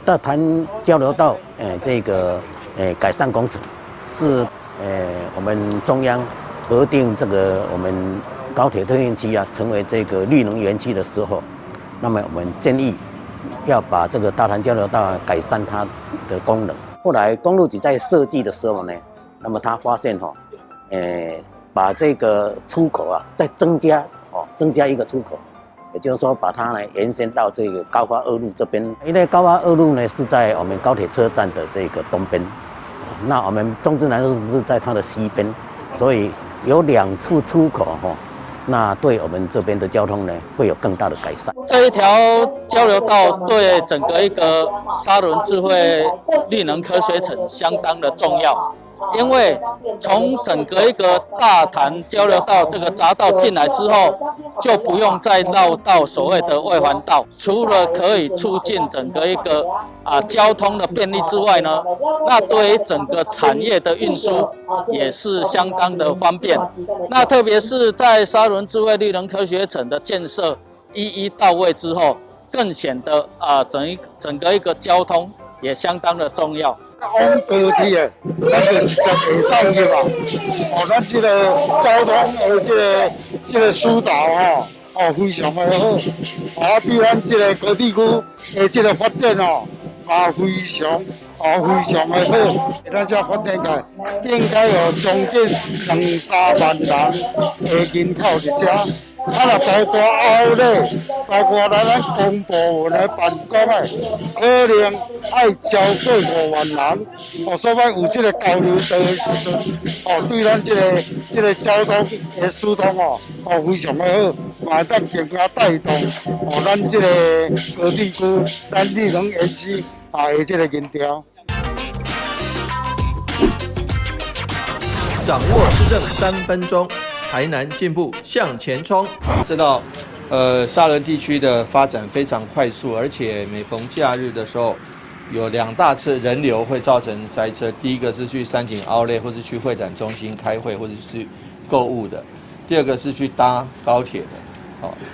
大潭交流道，这个改善工程是我们中央核定这个我们高铁特运区啊成为这个绿能园区的时候，那么我们建议要把这个大潭交流道改善它的功能。后来公路局在设计的时候呢，那么他发现把这个出口啊再增加一个出口。也就是说，把它呢延伸到这个高华二路这边，因为高华二路呢是在我们高铁车站的这个东边，那我们中正南路是在它的西边，所以有2处出口那对我们这边的交通呢会有更大的改善。这一条交流道对整个一个沙仑智慧绿能科学城相当的重要。因为从整个一个大潭交流道这个匝道进来之后，就不用再绕到所谓的外环道。除了可以促进整个一个交通的便利之外呢，那对于整个产业的运输也是相当的方便。那特别是在沙仑智慧绿能科学城的建设一到位之后，更显得整个一个交通也相当的重要。往高铁咱就直接下放去嘛。咱这个交通的这个疏导非常的好。比咱这个高铁区的这个发展非常的好。咱这发展起来，应该有将近2-3万人的人口在这。若包括后咧，包括咱公部门的办公可能要超过5万人。所以有这个交流道的时阵，对咱这个交通的疏通非常的好，嘛当更加带动咱这个高铁区、咱绿能园区的这个营调。掌握施政3分钟。台南进步向前冲。知道，沙仑地区的发展非常快速，而且每逢假日的时候，有2大次人流会造成塞车。第一个是去三井Outlet或是去会展中心开会或者是购物的；第二个是去搭高铁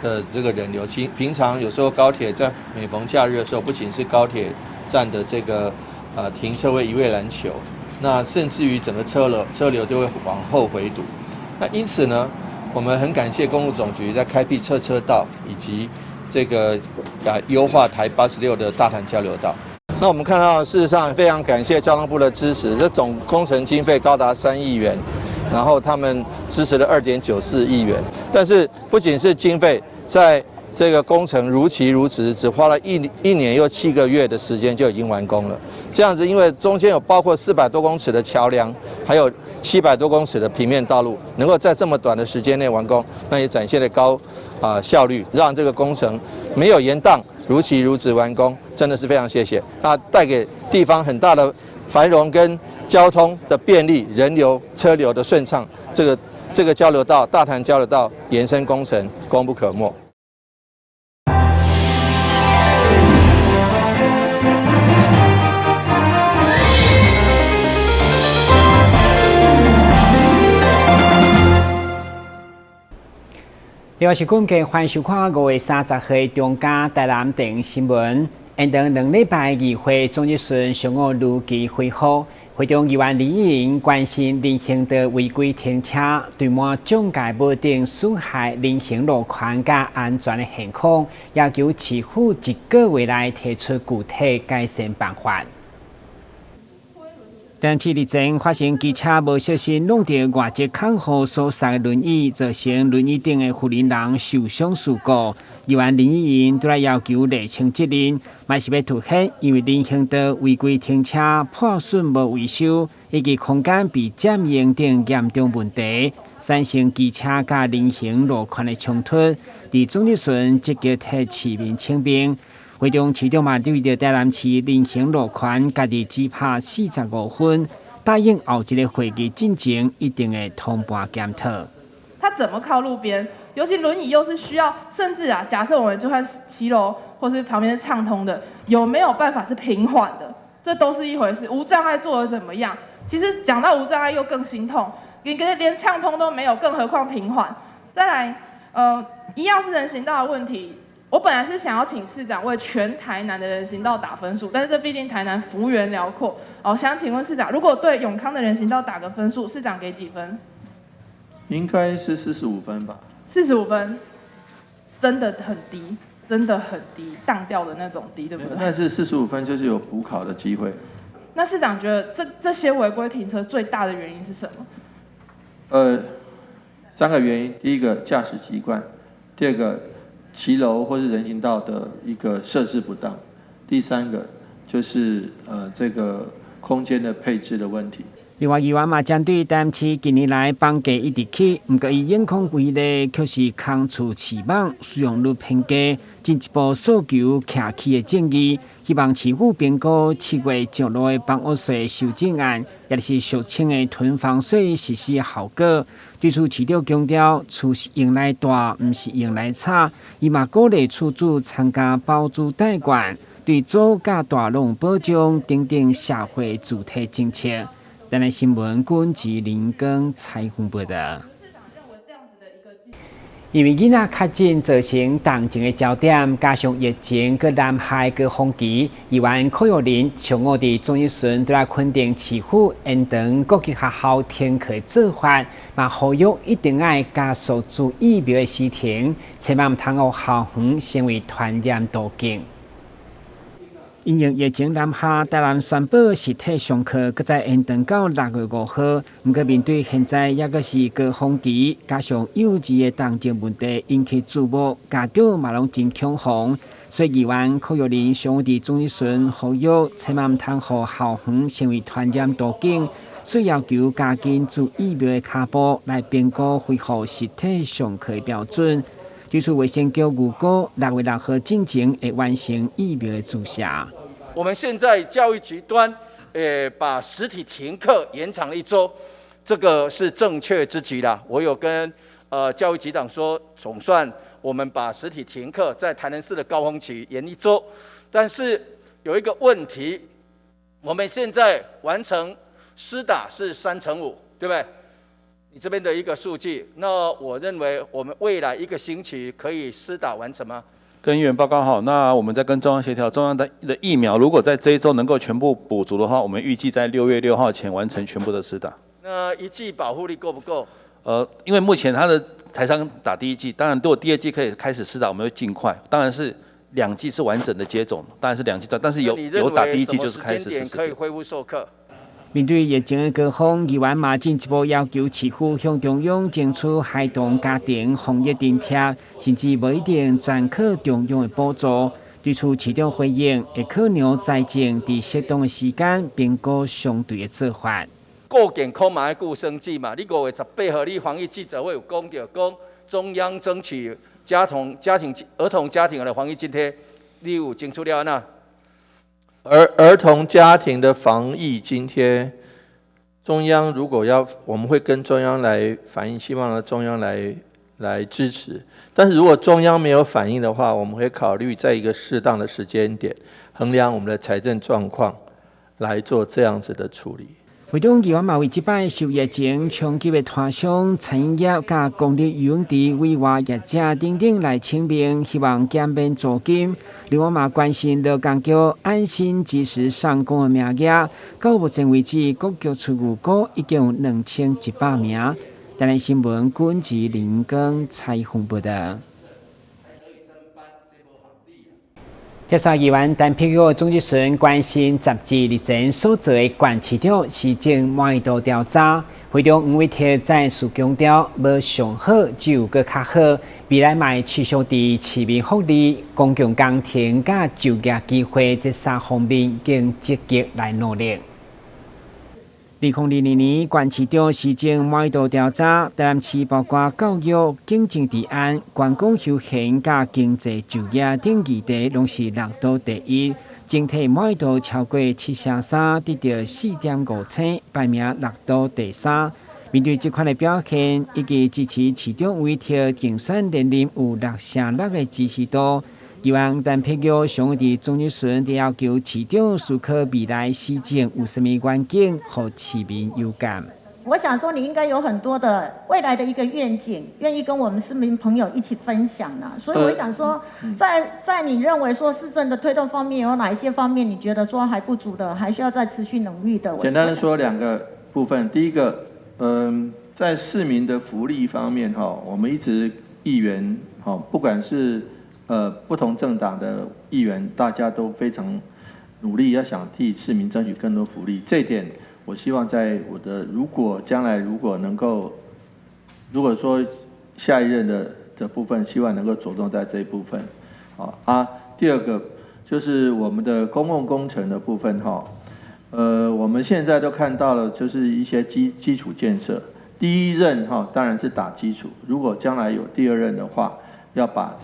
的，这个人流。平常有时候高铁在每逢假日的时候，不仅是高铁站的这个停车位一位难求，那甚至于整个车流都会往后回堵。那因此呢，我们很感谢公路总局在开辟侧车道以及这个优化台86的大潭交流道。那我们看到，事实上非常感谢交通部的支持，这总工程经费高达3亿元，然后他们支持了2.94亿元。但是不仅是经费，在这个工程如期如职，只花了一年又7个月的时间就已经完工了。这样子，因为中间有包括400多公尺的桥梁，还有700多公尺的平面道路，能够在这么短的时间内完工，那也展现了高效率，让这个工程没有延宕，如期如职完工，真的是非常谢谢。那带给地方很大的繁荣跟交通的便利，人流车流的顺畅，这个交流道大潭交流道延伸工程功不可没。另外是估计欢迎收看5月30日中嘉台南电新闻。延长2礼拜议会总日顺上午如期恢复，会中议员李依莹关心人行道违规停车，对满障碍物等损害人行路权甲安全的现况，要求市府1个月内提出具体改善办法。电梯日前发生机车无小心弄到外籍看护所送的轮椅，造成轮椅顶的护理人受伤事故。议员林依莹都来要求厘清责任，嘛是要凸显因为人行道违规停车、破损无维修，以及空间被占用等严重问题，产生机车甲人行路权的冲突。伫总日顺积极替市民请兵。会中市长嘛对着台南市人行路权家己只拍45分，答应后一个会议进前一定会通盘检讨。他怎么靠路边？尤其轮椅又是需要，甚至假设我们就算骑楼或是旁边是畅通的，有没有办法是平缓的？这都是一回事。无障碍做得怎么样？其实讲到无障碍又更心痛，连畅通都没有，更何况平缓。再来，一样是人行道的问题。我本来是想要请市长为全台南的人行道打分数，但是这毕竟台南幅员辽阔。想请问市长，如果对永康的人行道打个分数，市长给几分？应该是45分吧。45分，真的很低，真的很低，当掉的那种低，对不对？但是45分就是有补考的机会。那市长觉得这些违规停车最大的原因是什么？3个原因，第一个驾驶习惯，第二个骑楼或是人行道的一个设置不当，第三个就是这个空间的配置的问题。另外，议员嘛针对台南市近年来房价一直起，不过以眼控为例，却是空厝市网使用率偏低，进一步诉求徛起的正义。希望市府评估7月上路的房屋税修正案，也就是俗称的囤房税实施效果。对此，市长强调，厝是用来住，不是用来炒。伊嘛鼓励厝主参加包租代管，对租甲大拢保障等社会主体政策。台南新闻军及林根采访报道。因为囡仔确诊造成当前的焦点，加上疫情、佮南海、佮风期，议员柯玉林上午伫中医村对来肯定市府延长国际学校停课的做法，嘛呼吁一定要加速注疫苗的施停，千万唔通让校园成为传染途径。因应疫情南下，台南宣布实体上课，搁再延长到6月5号。不过面对现在也搁是高峰期，加上幼稚的当前问题引起注目，家长嘛拢真恐慌。所以议员柯玉林上午伫中医村呼吁，千万唔通让校园成为传染途径，所以要求加紧注疫苗的脚步，来评估恢复实体上课的标准。对此，卫生局预估6月6号进前会完成疫苗的注射。我们现在教育局端，把实体停课延长了1周，这个是正确之举啦。我有跟教育局长说，总算我们把实体停课在台南市的高峰期延1周，但是有一个问题，我们现在完成施打是5%，对不对？你这边的一个数据，那我认为我们未来1个星期可以施打完成吗？跟议员报告好，那我们再跟中央协调，中央的疫苗如果在这一周能够全部补足的话，我们预计在6月6号前完成全部的施打。那1剂保护力够不够？因为目前它的台商打第1剂，当然如果第2剂可以开始施打，我们会尽快。当然是2剂是完整的接种，当然是2剂，但是有打第1剂就是开始14天。可以恢复授课。面对疫情的高峰，议员嘛进一步要求市府向中央争取孩童家庭防疫津贴，甚至无一定全靠中央的补助。对此，市长回应会考量财政伫适当的时间评估相对的做法。顾健康嘛要顾生计嘛，你5月18号你防疫记者会有讲中央争取儿童家庭的防疫津贴，你有争取了哪？儿童家庭的防疫津贴，中央如果我们会跟中央来反映，希望中央来支持。但是如果中央没有反应的话，我们会考虑在一个适当的时间点，衡量我们的财政状况，来做这样子的处理。会中议员嘛为即摆受疫情冲击的摊商、餐饮业、甲公立游泳池委外业者等等来请命，希望减免租金。另外嘛关心劳工局安心及时上工的名额，到目前为止，各局处预估已经有2100名。台南新闻军及林根采访报道。接下议员陈佩玉总结询关心杂志日前所做的县市长施政满意度调查，会中黄伟铁再次强调，无上好只有搁较好，未来嘛会持续伫市民福利、公共工程甲就业机会这3方面，更积极来努力。2022年县市长施政满意度调查，台南市包括教育、警政治安、观光休闲、甲经济就业等议题，拢是6都第一。整体满意度超过7%，得到4.5星，排名6都第3。面对这款的表现，以及支持市长黄伟铁竞选连任有6%的支持度。议员陈佩玉上午伫中日巡要求市长思考未来施政有甚物愿景，互市民有感。我想说，你应该有很多的未来的一个愿景，愿意跟我们市民朋友一起分享呢。所以我想说，在你认为说市政的推动方面，有哪一些方面你觉得说还不足的，还需要再持续努力的？简单的说2个部分，第一个，在市民的福利方面我们一直议员不管是不同政党的议员，大家都非常努力，要想替市民争取更多福利。这一点，我希望在我的将来如果能够，如果说下一任的部分，希望能够着重在这一部分。第二个就是我们的公共工程的部分我们现在都看到了，就是一些基础建设。第一任当然是打基础，如果将来有第二任的话，要把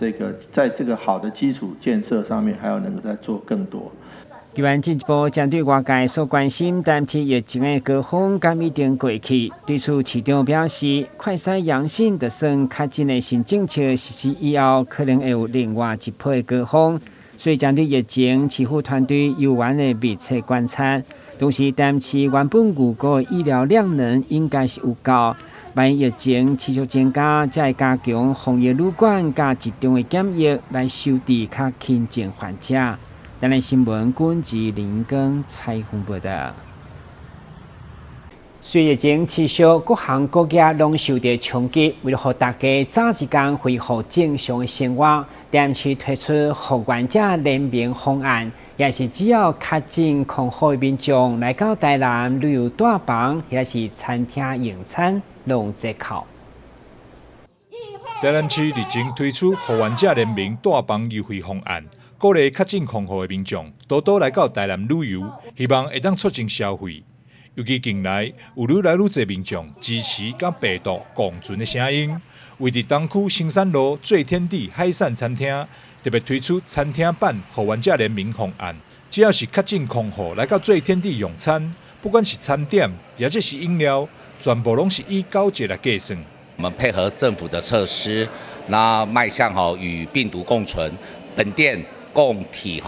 在这个好的基础建设上面，还要能够再做更多。台湾进一步针对外界所关心，但是疫情的高峰敢已经过去。对此，市长表示，快筛阳性就算确诊的新政策实施以后，可能会有另外一波的高峰。所以，针对疫情，市府团队有完的密切观察。同时，担市原本预估的医疗量能应该是有够。万一疫情持续增加，才会加强防疫旅馆加集中的检疫，来收治较轻症患者。台南新闻军及林根采访报道。随疫情持续，各行各业拢受到冲击。为了让大家早一天恢复正常的生活，台南市推出护原者联名方案，也是只要确诊康复的民众来到台南旅游大房，或是餐厅用餐，拢折扣。台南市日前推出护原者联名大房优惠方案。鼓励确诊康复的民众多多来到台南旅游，希望会当促进消费。尤其近来有愈来愈多民众支持甲病毒共存的声音，为伫东区新山路最天地海产餐厅特别推出餐厅版护原者联名方案。只要是确诊康复来到最天地用餐，不管是餐点也或是饮料，全部拢是以9折来计算。我们配合政府的措施，那迈向与病毒共存，本店共体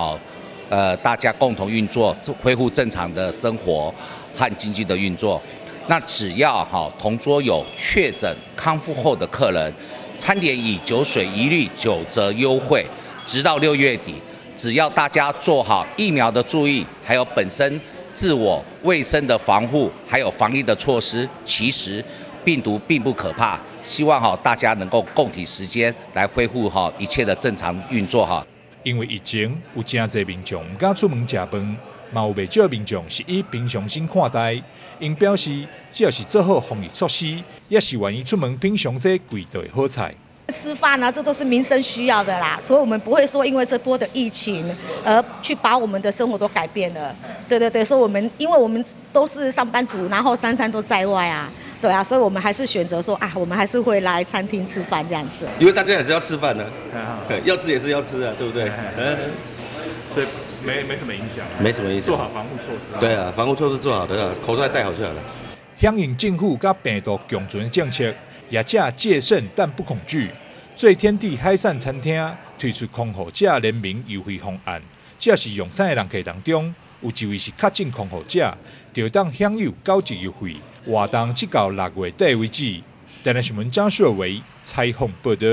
大家共同运作，恢复正常的生活和经济的运作。那只要同桌有确诊康复后的客人，餐点以酒水一律9折优惠，直到6月底。只要大家做好疫苗的注意，还有本身自我卫生的防护，还有防疫的措施，其实病毒并不可怕。希望大家能够共体时间来恢复一切的正常运作因为疫情，有真侪民众唔敢出门食饭，嘛有袂少民众是以平常心看待。因表示，只要是做好防疫措施，也是愿意出门品尝这贵的好菜。吃饭这都是民生需要的啦，所以我们不会说因为这波的疫情而去把我们的生活都改变了。对，所以因为我们都是上班族，然后3餐都在外啊。对啊，所以我们还是选择说我们还是会来餐厅吃饭这样子。因为大家也是要吃饭的，要吃也是要吃啊，对不对？所以没什么影响。没什么影响。做好防护措施。对啊，防护措施做好的，口罩戴好就好了。响应政府甲病毒共存的政策，业者戒慎但不恐惧。最天地海产餐厅推出康复者联名优惠方案，只要是用餐的人客当中，有一位是确诊康复者，就当享有9折优惠。活动直到6月底为止。台南新闻张硕维采访报道。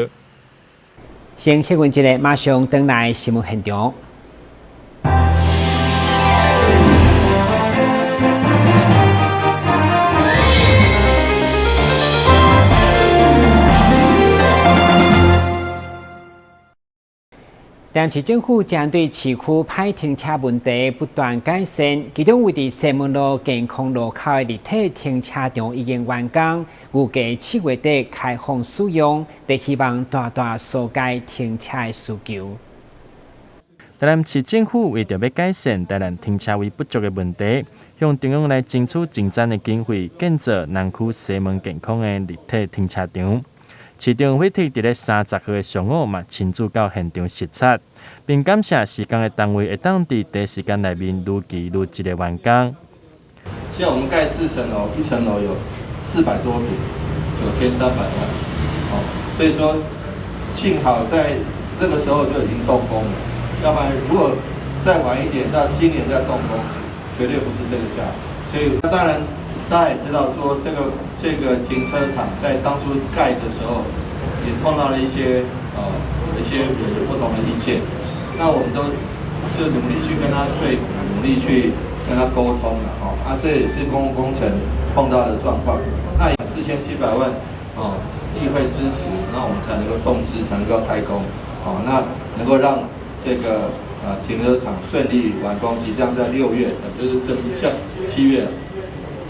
先歇困一下，马上回来新闻现场。但市政府将对市区派停车问题不断改善，其中为伫西门路健康路口的立体停车场已经完工，预计7月底开放使用，得希望大大疏解停车的需求。台南市政府为着要改善台南停车位不足的问题，向中央来争取增赞的经费，建造南区西门健康的立体停车场。市长会替伫咧30号的上午嘛亲自到现场视察，并感谢施工的单位会当伫第一时间内面如期如期的完工。现在我们盖4层楼，1层楼有400多坪，9300万。所以说幸好在这个时候就已经动工了，要不然如果再晚一点，到今年再动工，绝对不是这个价。所以当然大家也知道说这个停车场在当初盖的时候，也碰到了一些不同的意见。那我们都是努力去跟他说服，努力去跟他沟通了这也是公共工程碰到的状况。那4700万议会支持，那我们才能够动资，才能够开工那能够让这个停车场顺利完工，即将在6月，就是像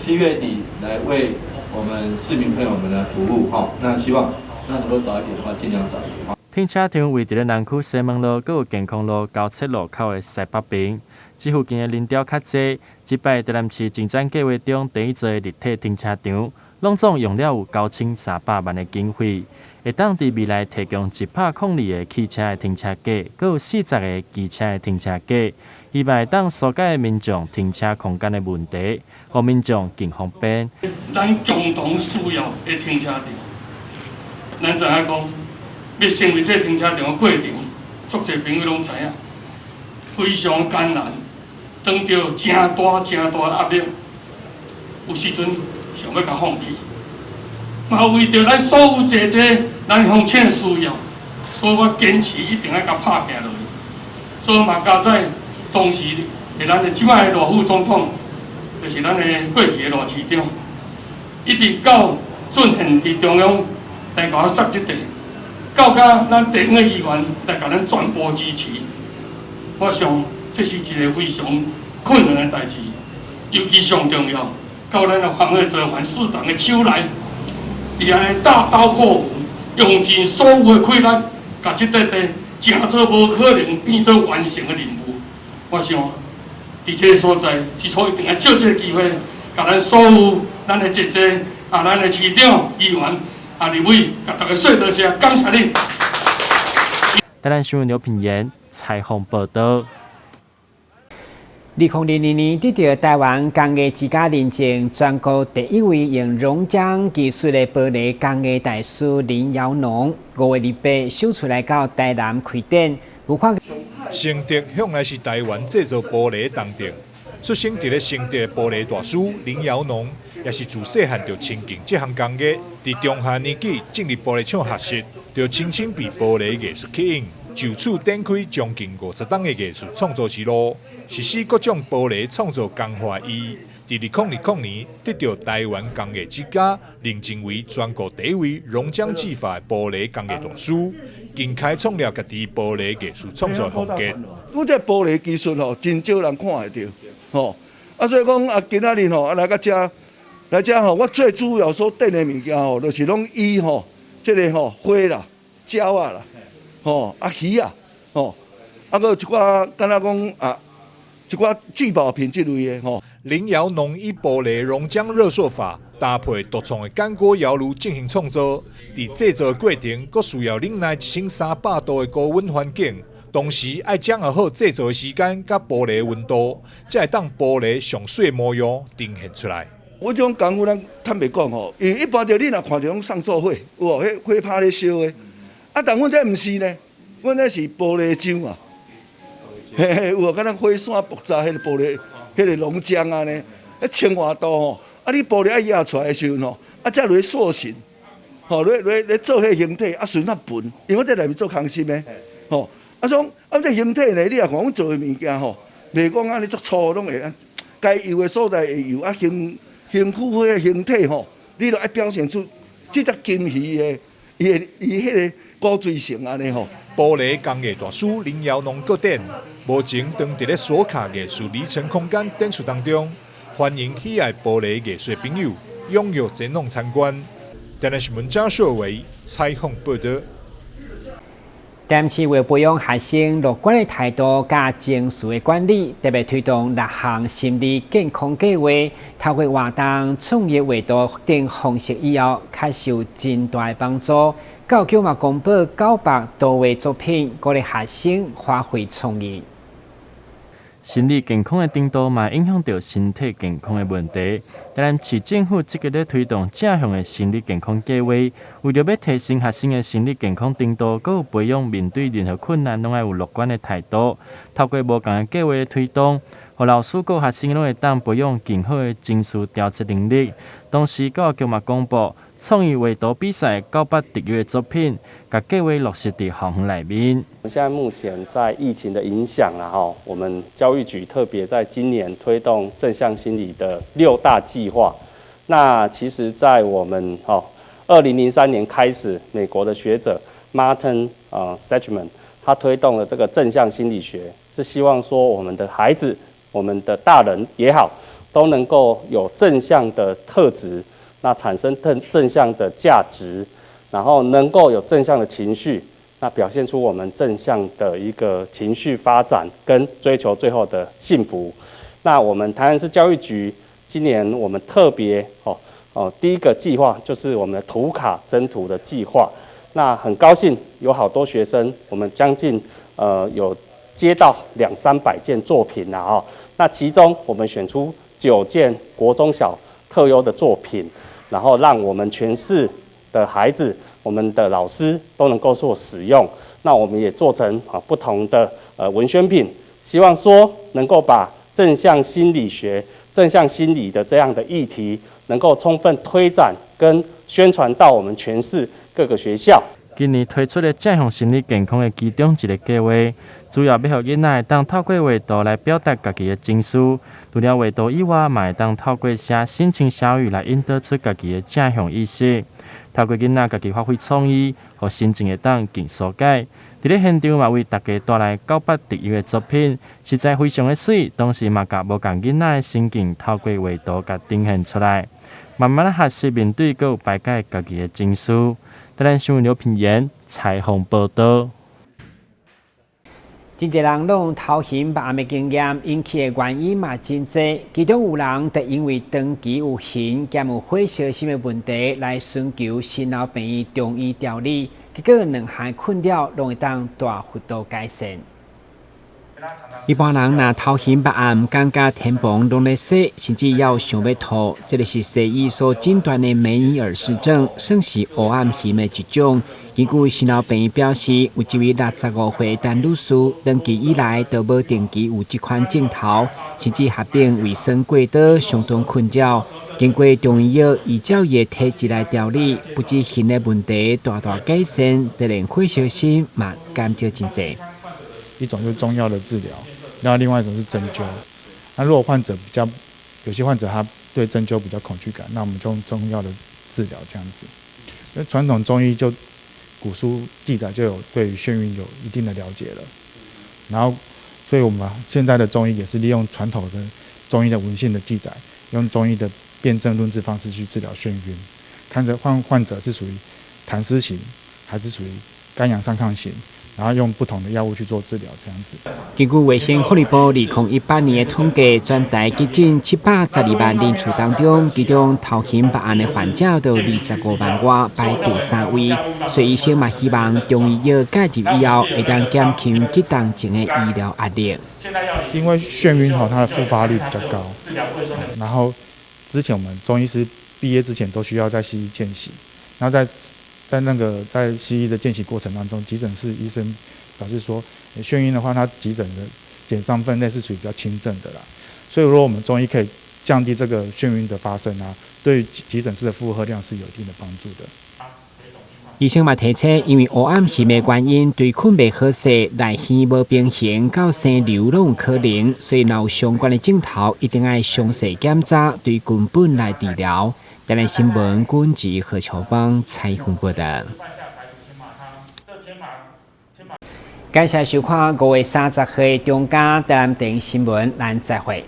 7月底来为我们市民朋友们来服务那希望能够早一点的话，尽量早一点。停车场位伫咧南区西门路、佮有健康路交叉路口的西北边，这附近的人潮较济。这摆台南市进展计划中第一座的立体停车场，拢总用了有9300万的经费，会当伫未来提供102个汽车的停车格，佮有40个机车的停车格，希望会当疏解民众停车空间的问题，让民众更方便。咱共同需要的停车场，咱知影讲。要成为这停车场的过程，足侪朋友拢知影，非常艰难，当着真大的压力，有时阵想要甲放弃。嘛为着咱所有姐姐咱乡亲的需要，所以我坚持一定要甲拍行落去。所以嘛加在当时是咱的即摆的罗副总统，就是咱的过去的罗市长，一直到准现伫中央来甲我塞这地。到甲咱地方的议员来甲咱全部支持，我想这是一个非常困难的代志，尤其上重要，到咱的黄伟哲黄市长的手内，伊安尼大刀阔斧，用尽所有的困难，甲这块地真做无可能变做完成的任务。我想，伫这个所在，之所以一定要借这个机会，甲咱所有咱的姐姐咱的市长、议员。立委，甲大家说多谢，感谢你。台南新闻刘品言采访报道。2002年得到台湾工艺之家认证，全国第一位用熔浆技术的玻璃工艺大师林尧农，5月28首出来到台南开展，有法。承德向来是台湾制造玻璃的重点，出生伫咧承德玻璃大师林尧农。也是自细汉就亲近这项工艺，伫中学年纪进入玻璃厂学习，就深深被玻璃艺术吸引，就此展开将近50档的艺术创作之路，实施各种玻璃创作工画艺。伫2020年得到台湾工艺之家认证为全国第一位熔浆技法的玻璃工艺大师，更开创了家己玻璃艺术创作风格。我这玻璃技术真少人看会到，所以讲今仔日来到这。来遮我最主要所订的物件就是拢以这个花啦、鸟啊啦，鱼啊，搁一寡敢若讲一寡聚宝品这类的林尧农以玻璃熔浆热塑法搭配独创的干锅窑炉进行创作，伫制作的过程，佫需要忍耐1300度的高温环境，同时爱掌握好制作的时间甲玻璃的温度，才会当玻璃上水的模样呈现出来。我这种功夫咱坦白讲因为一般着你若看着拢送做火，有无？迄火拍咧烧的，但阮这毋是呢，阮这是玻璃浆啊，有无？敢若火线爆炸，迄个玻璃，迄个熔浆啊呢，1000多度你玻璃爱压出来的时候才落去塑形，落做迄形体，顺便分，因为我在内面做空心的，这形体呢，你若看阮做的物件袂讲安尼足粗，拢会该油的所在会油形躯迄个形体你著爱表现出即只金鱼的伊迄个高水性安尼玻璃工艺大师林尧农个展，目前当伫咧锁卡艺术里程空间展出当中，欢迎喜爱玻璃艺术的朋友踊跃前往参观。台南新闻张硕伟采访报道。台南市为培养学生乐观的态度加情绪的管理，特别推动6项心理健康计划，透过活动、创业维度等方式以后，确实有真大的帮助。教育嘛公布900多位作品，鼓励学生发挥创意。心理健康的程度嘛，影响到身体健康的问题。台南市政府积极咧推动正向的心理健康计划，为了要提升学生的心理健康程度，佮有培养面对任何困难拢要有乐观的态度。透过无同的计划的推动，互老师和学生拢会当培养更好的情绪调节能力。同时，教育局嘛公布创意画图比赛900特约的作品，甲计划落实伫校园内面。我们现在目前在疫情的影响我们教育局特别在今年推动正向心理的6大计划。那其实，在我们2003年开始，美国的学者 Martin Seligman 他推动了这个正向心理学，是希望说我们的孩子、我们的大人也好，都能够有正向的特质，那产生正向的价值，然后能够有正向的情绪，那表现出我们正向的一个情绪发展跟追求最后的幸福。那我们台南市教育局今年我们特别第一个计划就是我们的图卡征图的计划。那很高兴有好多学生，我们将近有接到200-300件作品那其中我们选出9件国中小特优的作品，然后让我们全市的孩子、我们的老师都能够做使用。那我们也做成不同的文宣品，希望说能够把正向心理学、正向心理的这样的议题，能够充分推展跟宣传到我们全市各个学校。今年推出的正向心理健康的其中一个计划，主要要让囡仔当透过画图来表达家己的情绪。除了画图以外，嘛会当透过写心情小语来引导出家己的正向意识。透过囡仔家己发挥创意，和心情会当更疏解。伫咧现场嘛为大家带来900特约的作品，实在非常的水。同时嘛，甲无共囡仔的心境透过画图甲呈现出来，慢慢的学习面对，佮排解家己的情绪。台南新闻刘品言采访报道。真侪人拢头晕目暗的经验，引起的原因嘛真侪，其中有人就因为长期有眩兼有火烧心的问题来寻求新老病院中医调理，结果2项困扰拢会当大幅度改善。一般人若头晕目暗，感觉天棚拢咧洗，甚至要想要吐，这就是西医所诊断的梅尼尔氏症，算是黑暗眩的一种。根据心脑病院表示，有一位65岁陈女士，长期以来都无定期有这款症头，甚至合并胃酸过多，相当困扰。经过中医药依照伊的体质来调理，不止眩的问题大大改善，就连火烧心嘛减少真侪。一种就是中药的治疗，然后另外一种是针灸。那如果患者有些患者他对针灸比较恐惧感，那我们就用中药的治疗这样子。因为传统中医就古书记载就有对于眩晕有一定的了解了，然后所以我们现在的中医也是利用传统的中医的文献的记载，用中医的辨证论治方式去治疗眩晕，看着患者是属于痰湿型还是属于肝阳上亢型。然后用不同的药物去做治疗，这样子。根据卫生福利部2018年的统计，全台急诊712万人次当中，其中头晕目暗的患者都有25万外，排第3位。所以医生嘛希望中医药介入以后，会当减轻急动症的医疗压力。因为眩晕它的复发率比较高，然后之前我们中医师毕业之前都需要在西医见习，然后在西医的见习过程当中，急诊室医生表示说，眩晕的话，它急诊的减伤分类是属于比较轻症的啦。所以如果我们中医可以降低这个眩晕的发生对于急诊室的负荷量是有一定的帮助的。医生嘛提醒，因为黑暗眩的原因，对困袂好势，内耳无平衡到生瘤拢有可能，所以若有相关的症头，一定要详细检查，对根本来治疗。台南新闻军职何乔邦采访报道。感谢收看5月30日中间台南电视新闻，咱再会。